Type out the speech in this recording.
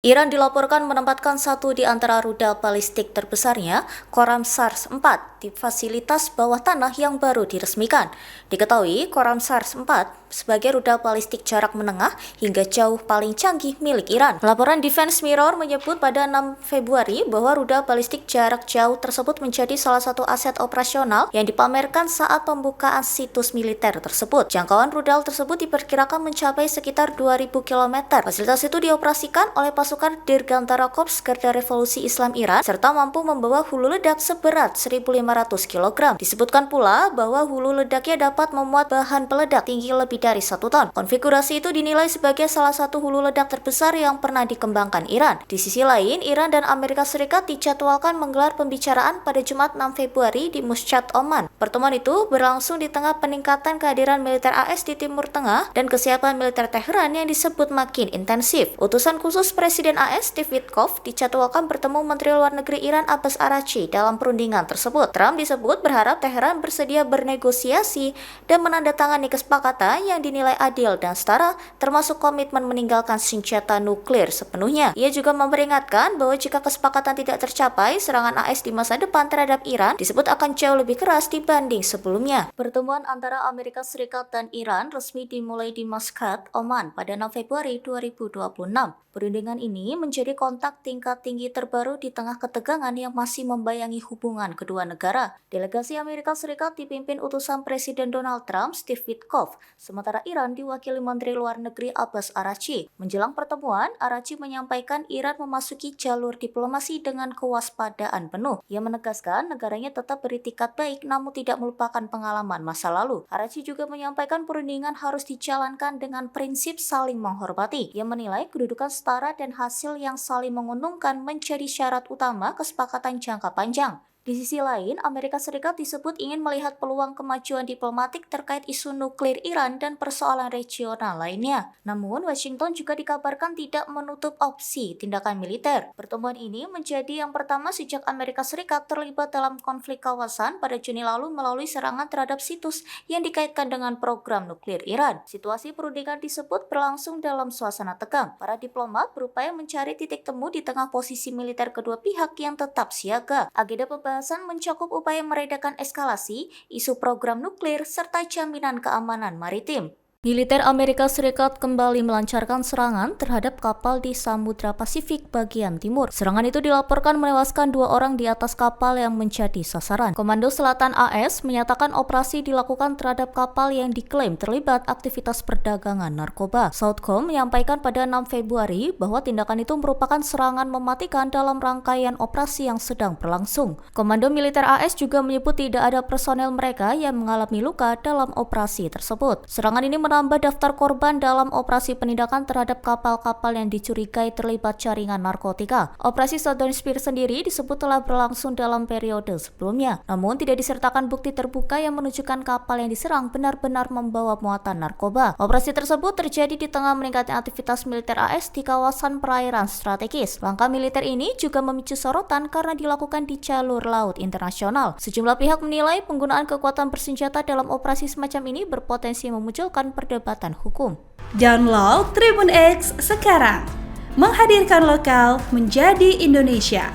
Iran dilaporkan menempatkan satu di antara rudal balistik terbesarnya, Khorramshahr-4, di fasilitas bawah tanah yang baru diresmikan. Diketahui, Khorramshahr-4 sebagai rudal balistik jarak menengah hingga jauh paling canggih milik Iran. Laporan Defense Mirror menyebut pada 6 Februari bahwa rudal balistik jarak jauh tersebut menjadi salah satu aset operasional yang dipamerkan saat pembukaan situs militer tersebut. Jangkauan rudal tersebut diperkirakan mencapai sekitar 2.000 km. Fasilitas itu dioperasikan oleh pasukan Dirgantara Korps Garda Revolusi Islam Iran serta mampu membawa hulu ledak seberat 1.500 kg. Disebutkan pula bahwa hulu ledaknya dapat memuat bahan peledak tinggi lebih dari 1 ton. Konfigurasi itu dinilai sebagai salah satu hulu ledak terbesar yang pernah dikembangkan Iran. Di sisi lain, Iran dan Amerika Serikat dijadwalkan menggelar pembicaraan pada Jumat 6 Februari di Muscat, Oman. Pertemuan itu berlangsung di tengah peningkatan kehadiran militer AS di Timur Tengah dan kesiapan militer Teheran yang disebut makin intensif. Utusan khusus Presiden AS Steve Witkoff dijadwalkan bertemu Menteri Luar Negeri Iran Abbas Araghchi dalam perundingan tersebut. Trump disebut berharap Teheran bersedia bernegosiasi dan menandatangani kesepakatan yang dinilai adil dan setara, termasuk komitmen meninggalkan senjata nuklir sepenuhnya. Ia juga memperingatkan bahwa jika kesepakatan tidak tercapai, serangan AS di masa depan terhadap Iran disebut akan jauh lebih keras dibanding sebelumnya. Pertemuan antara Amerika Serikat dan Iran resmi dimulai di Muscat, Oman pada 6 Februari 2026. Perundingan ini menjadi kontak tingkat tinggi terbaru di tengah ketegangan yang masih membayangi hubungan kedua negara. Delegasi Amerika Serikat dipimpin utusan Presiden Donald Trump, Steve Witkoff, sementara Iran diwakili Menteri Luar Negeri Abbas Araghchi. Menjelang pertemuan, Araghchi menyampaikan Iran memasuki jalur diplomasi dengan kewaspadaan penuh. Ia menegaskan negaranya tetap beritikat baik namun tidak melupakan pengalaman masa lalu. Araghchi juga menyampaikan perundingan harus dijalankan dengan prinsip saling menghormati. Ia menilai kedudukan setara dan hasil yang saling menguntungkan menjadi syarat utama kesepakatan jangka panjang. Di sisi lain, Amerika Serikat disebut ingin melihat peluang kemajuan diplomatik terkait isu nuklir Iran dan persoalan regional lainnya. Namun, Washington juga dikabarkan tidak menutup opsi tindakan militer. Pertemuan ini menjadi yang pertama sejak Amerika Serikat terlibat dalam konflik kawasan pada Juni lalu melalui serangan terhadap situs yang dikaitkan dengan program nuklir Iran. Situasi perundingan disebut berlangsung dalam suasana tegang. Para diplomat berupaya mencari titik temu di tengah posisi militer kedua pihak yang tetap siaga. Agenda pembahasan mencakup upaya meredakan eskalasi, isu program nuklir, serta jaminan keamanan maritim. Militer Amerika Serikat kembali melancarkan serangan terhadap kapal di Samudra Pasifik bagian timur. Serangan itu dilaporkan menewaskan 2 orang di atas kapal yang menjadi sasaran. Komando Selatan AS menyatakan operasi dilakukan terhadap kapal yang diklaim terlibat aktivitas perdagangan narkoba. Southcom menyampaikan pada 6 Februari bahwa tindakan itu merupakan serangan mematikan dalam rangkaian operasi yang sedang berlangsung. Komando militer AS juga menyebut tidak ada personel mereka yang mengalami luka dalam operasi tersebut. Serangan ini menambah daftar korban dalam operasi penindakan terhadap kapal-kapal yang dicurigai terlibat jaringan narkotika. Operasi Southern Spear sendiri disebut telah berlangsung dalam periode sebelumnya, namun tidak disertakan bukti terbuka yang menunjukkan kapal yang diserang benar-benar membawa muatan narkoba. Operasi tersebut terjadi di tengah meningkatnya aktivitas militer AS di kawasan perairan strategis. Langkah militer ini juga memicu sorotan karena dilakukan di jalur laut internasional. Sejumlah pihak menilai penggunaan kekuatan bersenjata dalam operasi semacam ini berpotensi memunculkan perdebatan hukum. Download Tribun X sekarang, menghadirkan lokal menjadi Indonesia.